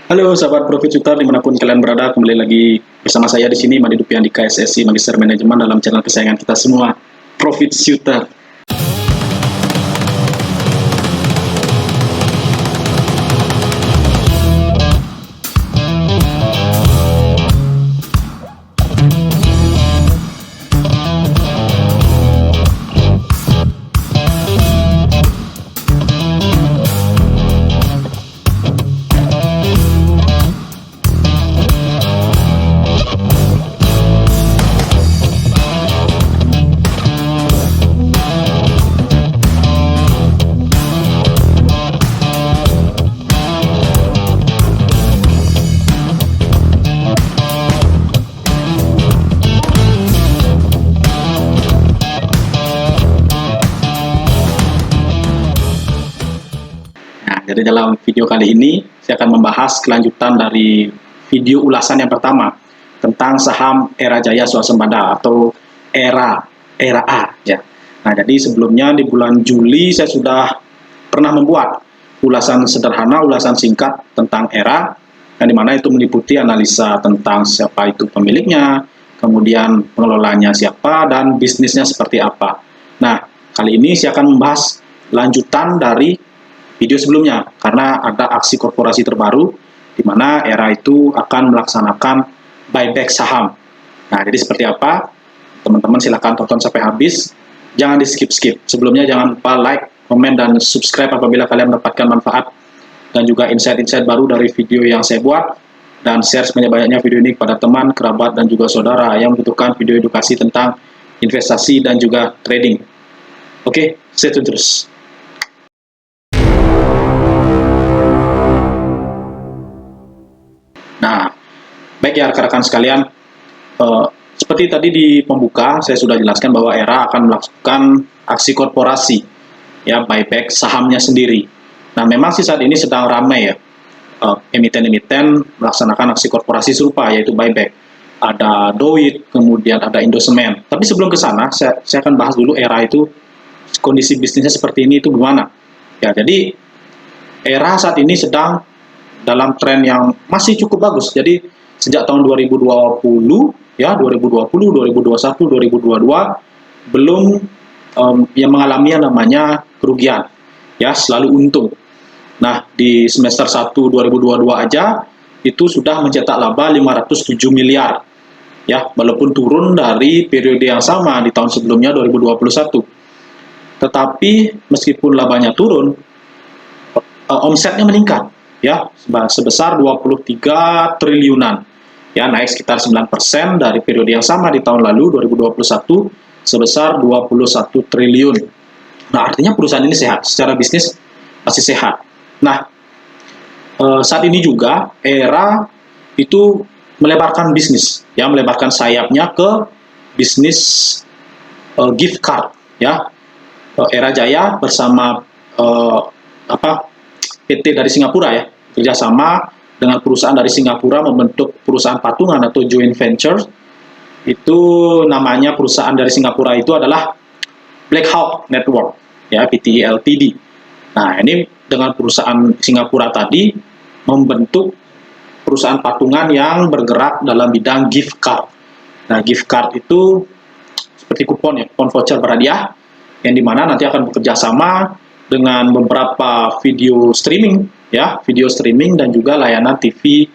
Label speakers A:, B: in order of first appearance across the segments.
A: Halo sahabat Profit Shooter dimanapun kalian berada, kembali lagi bersama saya di sini Madi Dupian di KSSI Magister Manajemen dalam channel kesayangan kita semua, Profit Shooter. Jadi dalam video kali ini saya akan membahas kelanjutan dari video ulasan yang pertama tentang saham Era Jaya Swasembada atau Era A ya. Nah, jadi sebelumnya di bulan Juli saya sudah pernah membuat ulasan sederhana, ulasan singkat tentang Era, yang dimana itu meliputi analisa tentang siapa itu pemiliknya, kemudian pengelolanya siapa, dan bisnisnya seperti apa. Nah, kali ini saya akan membahas lanjutan dari video sebelumnya, karena ada aksi korporasi terbaru di mana Era itu akan melaksanakan buyback saham. Nah, jadi seperti apa? Teman-teman silahkan tonton sampai habis. Jangan di skip-skip. Sebelumnya jangan lupa like, komen, dan subscribe apabila kalian mendapatkan manfaat dan juga insight-insight baru dari video yang saya buat. Dan share sebanyak-banyaknya video ini kepada teman, kerabat, dan juga saudara yang membutuhkan video edukasi tentang investasi dan juga trading. Oke, stay tune terus. Nah, baik ya rekan-rekan sekalian, seperti tadi di pembuka saya sudah jelaskan bahwa Era akan melakukan aksi korporasi, ya buyback sahamnya sendiri. Nah, memang sih saat ini sedang ramai ya, emiten-emiten melaksanakan aksi korporasi serupa yaitu buyback. Ada Doit, kemudian ada Indosemen. Tapi sebelum ke sana, saya akan bahas dulu Era itu kondisi bisnisnya seperti ini itu gimana. Ya, jadi Era saat ini sedang dalam tren yang masih cukup bagus. Jadi sejak tahun 2020 ya, 2020, 2021, 2022 belum yang mengalami yang namanya kerugian. Ya, selalu untung. Nah, di semester 1 2022 aja itu sudah mencetak laba 507 miliar. Ya, walaupun turun dari periode yang sama di tahun sebelumnya 2021. Tetapi meskipun labanya turun, omsetnya meningkat ya sebesar 23 triliunan ya, naik sekitar 9% dari periode yang sama di tahun lalu 2021 sebesar 21 triliun. Nah, artinya perusahaan ini sehat, secara bisnis masih sehat. Nah, saat ini juga Era itu melebarkan bisnis ya, melebarkan sayapnya ke bisnis gift card ya. Era Jaya bersama PT dari Singapura ya, kerjasama dengan perusahaan dari Singapura membentuk perusahaan patungan atau joint venture. Itu namanya perusahaan dari Singapura itu adalah Black Hawk Network ya, PTE Ltd. Nah, ini dengan perusahaan Singapura tadi membentuk perusahaan patungan yang bergerak dalam bidang gift card. Nah, gift card itu seperti kupon ya, kupon voucher berhadiah, yang dimana nanti akan bekerja sama dengan beberapa video streaming ya, video streaming dan juga layanan TV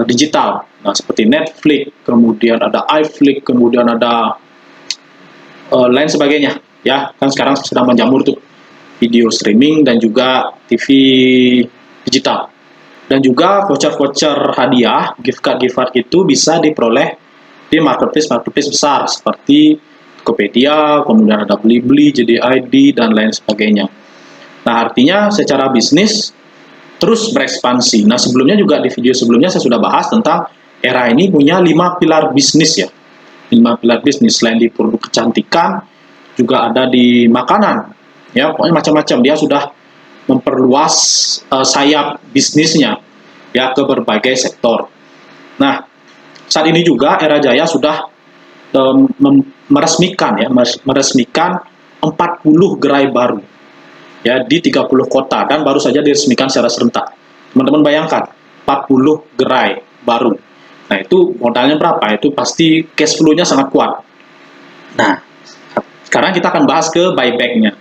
A: digital. Nah, seperti Netflix, kemudian ada iFlix, kemudian ada lain sebagainya ya. Kan sekarang sedang menjamur tuh video streaming dan juga TV digital. Dan juga voucher-voucher hadiah, gift card itu bisa diperoleh di marketplace besar seperti Tokopedia, kemudian ada Blibli, JDID, dan lain sebagainya. Nah, artinya secara bisnis terus berekspansi. Nah, sebelumnya juga di video sebelumnya saya sudah bahas tentang Era ini punya 5 pilar bisnis ya. 5 pilar bisnis, selain di produk kecantikan, juga ada di makanan. Ya, pokoknya macam-macam. Dia sudah memperluas sayap bisnisnya ya ke berbagai sektor. Nah, saat ini juga Era Jaya sudah meresmikan 40 gerai baru ya di 30 kota, dan baru saja diresmikan secara serentak. Teman-teman bayangkan 40 gerai baru. Nah, itu modalnya berapa? Itu pasti cash flow-nya sangat kuat. Nah, sekarang kita akan bahas ke buyback-nya.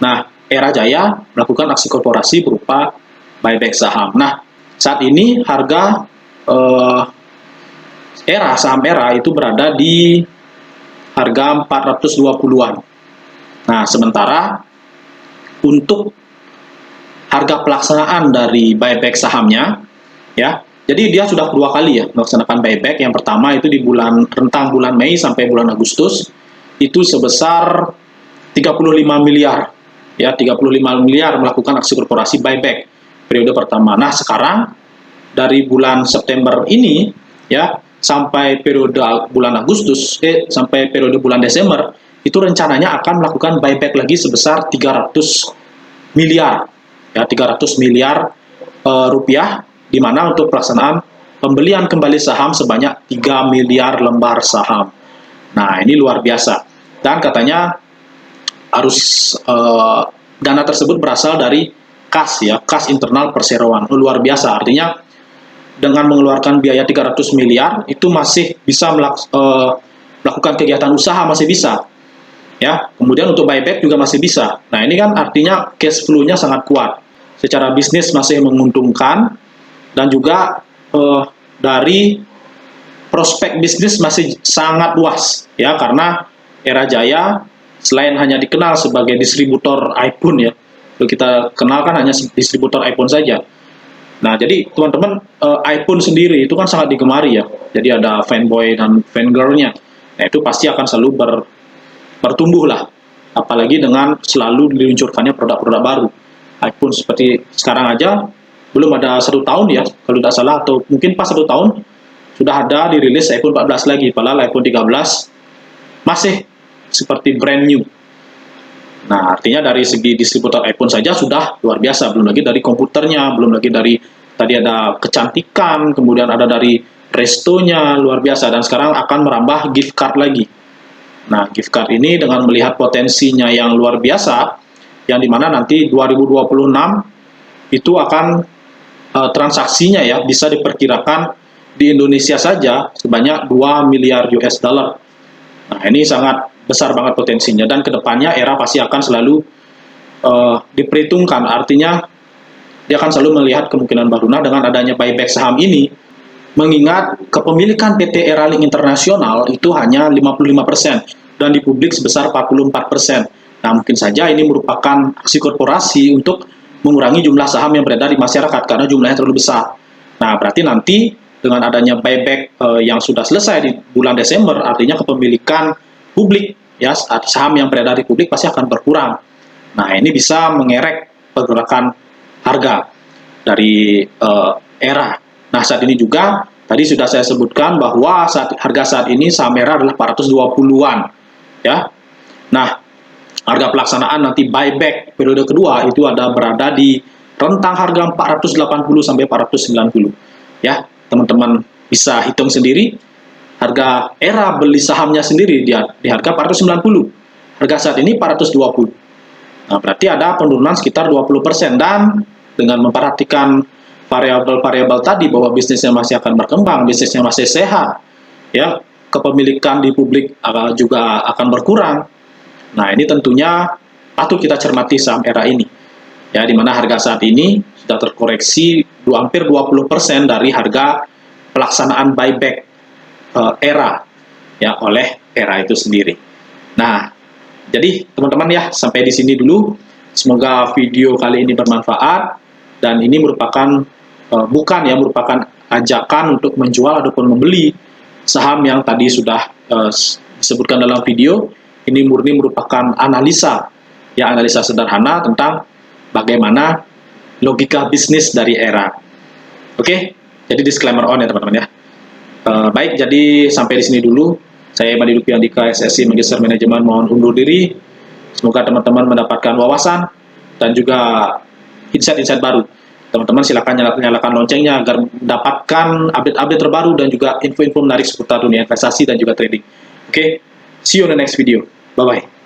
A: Nah, Era Jaya melakukan aksi korporasi berupa buyback saham. Nah, saat ini harga saham Era itu berada di harga 420-an. Nah, sementara untuk harga pelaksanaan dari buyback sahamnya, ya, jadi dia sudah 2 kali ya melaksanakan buyback. Yang pertama itu di rentang bulan Mei sampai bulan Agustus itu sebesar 35 miliar. Ya, 35 miliar melakukan aksi korporasi buyback periode pertama. Nah, sekarang dari bulan September ini ya sampai periode bulan Agustus sampai periode bulan Desember itu rencananya akan melakukan buyback lagi sebesar 300 miliar. Ya, 300 miliar rupiah, di mana untuk pelaksanaan pembelian kembali saham sebanyak 3 miliar lembar saham. Nah, ini luar biasa. Dan katanya harus dana tersebut berasal dari kas ya, kas internal perseroan. Luar biasa. Artinya dengan mengeluarkan biaya 300 miliar itu masih bisa melakukan kegiatan usaha, masih bisa. Ya, kemudian untuk buyback juga masih bisa. Nah, ini kan artinya cash flow-nya sangat kuat. Secara bisnis masih menguntungkan, dan juga dari prospek bisnis masih sangat luas ya, karena Era Jaya selain hanya dikenal sebagai distributor iPhone ya, kita kenal kan hanya distributor iPhone saja. Nah, jadi teman-teman, iPhone sendiri itu kan sangat digemari ya. Jadi ada fanboy dan fangirl-nya. Nah, itu pasti akan selalu bertumbuh lah. Apalagi dengan selalu diluncurkannya produk-produk baru. iPhone seperti sekarang aja belum ada 1 tahun ya, kalau tidak salah, atau mungkin pas 1 tahun sudah ada dirilis iPhone 14 lagi, padahal iPhone 13 masih seperti brand new. Nah, artinya dari segi distributor iPhone saja sudah luar biasa, belum lagi dari komputernya, belum lagi dari tadi ada kecantikan, kemudian ada dari restonya, luar biasa, dan sekarang akan merambah gift card lagi. Nah, gift card ini dengan melihat potensinya yang luar biasa, yang dimana nanti 2026 itu akan transaksinya ya bisa diperkirakan di Indonesia saja sebanyak 2 miliar US dollar. Nah, ini sangat besar banget potensinya, dan kedepannya Era pasti akan selalu diperhitungkan. Artinya dia akan selalu melihat kemungkinan baru. Nah, dengan adanya buyback saham ini, mengingat kepemilikan PT Era Link Internasional itu hanya 55% dan di publik sebesar 44%. Nah, mungkin saja ini merupakan aksi korporasi untuk mengurangi jumlah saham yang beredar di masyarakat karena jumlahnya terlalu besar. Nah, berarti nanti dengan adanya buyback yang sudah selesai di bulan Desember, artinya kepemilikan publik ya, saham yang beredar di publik pasti akan berkurang. Nah, ini bisa mengerek pergerakan harga dari Era. Nah, saat ini juga tadi sudah saya sebutkan bahwa harga saat ini saham Era adalah 420-an ya. Nah, harga pelaksanaan nanti buyback periode kedua itu berada di rentang harga 480 sampai 490 ya. Teman-teman bisa hitung sendiri, harga Era beli sahamnya sendiri di harga 490, harga saat ini 420. Nah, berarti ada penurunan sekitar 20%, dan dengan memperhatikan variabel-variabel tadi bahwa bisnisnya masih akan berkembang, bisnisnya masih sehat ya, kepemilikan di publik juga akan berkurang. Nah, ini tentunya patut kita cermati saham Era ini. Ya, di mana harga saat ini sudah terkoreksi hampir 20% dari harga pelaksanaan buyback Era ya oleh Era itu sendiri. Nah, jadi teman-teman ya, sampai di sini dulu. Semoga video kali ini bermanfaat, dan ini merupakan merupakan ajakan untuk menjual ataupun membeli saham yang tadi sudah disebutkan dalam video. Ini murni merupakan analisa sederhana tentang bagaimana logika bisnis dari Era. Oke, jadi disclaimer on ya teman-teman ya. Baik, jadi sampai di sini dulu. Saya Madi Lutfi Andika, SSC Magister Manajemen, mohon undur diri. Semoga teman-teman mendapatkan wawasan dan juga insight-insight baru. Teman-teman silakan nyalakan loncengnya agar mendapatkan update-update terbaru dan juga info-info menarik seputar dunia investasi dan juga trading. Oke, see you on the next video. Bye-bye.